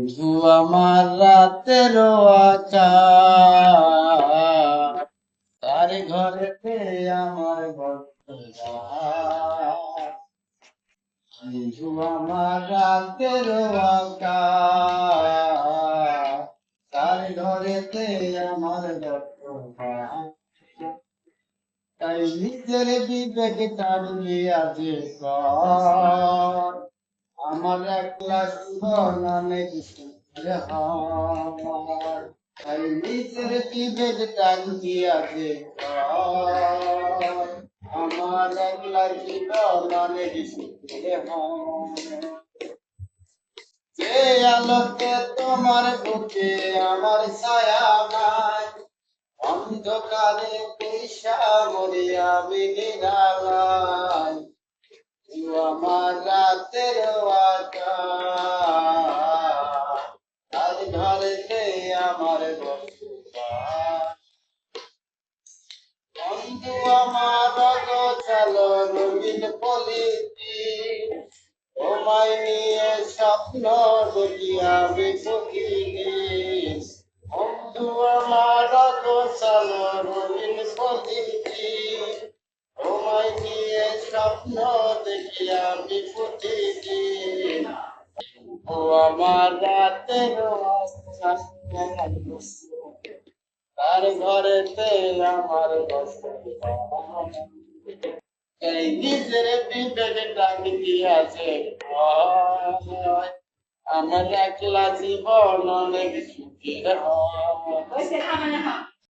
বন্ধু আমার রাতের আকাশ, তার ঘরেতে আমার বসবাস। বন্ধু আমার রাতের আকাশ, তার ঘরেতে আমার বসবাস। তাই নিজের বিবেক তার আছে কর, আমার একলা জীবন অনেক সুখের হয়। তাই নিজের বিবেক টান দিয়াছে কর, আমার একলা জীবন অনেক সুখের হয়। যে আলোকে তোমার বুকে আমার ছায়া নাই, অন্ধকারে পয়সা মরিয়া বিনিরালায়। আমার রাতের আকাশ, তার ঘরেতে আমার বসবাস। বন্ধু আমার গোছালো রঙিন পলিতি, তোমায় নিয়ে স্বপ্ন দেখি আমি প্রতিদিন। বন্ধু আমার গোছালো রঙিন পলিতি, তোমায় নিয়ে স্বপ্ন দেখি আমি প্রতিদিন। ও আমার রাতের আকাশ, তার ঘরেতে আমার বসবাস। এই নিজের বিবেক ডাকি দিয়াছে ভয়, আমার একলা জীবন অনেক সুখের হয়।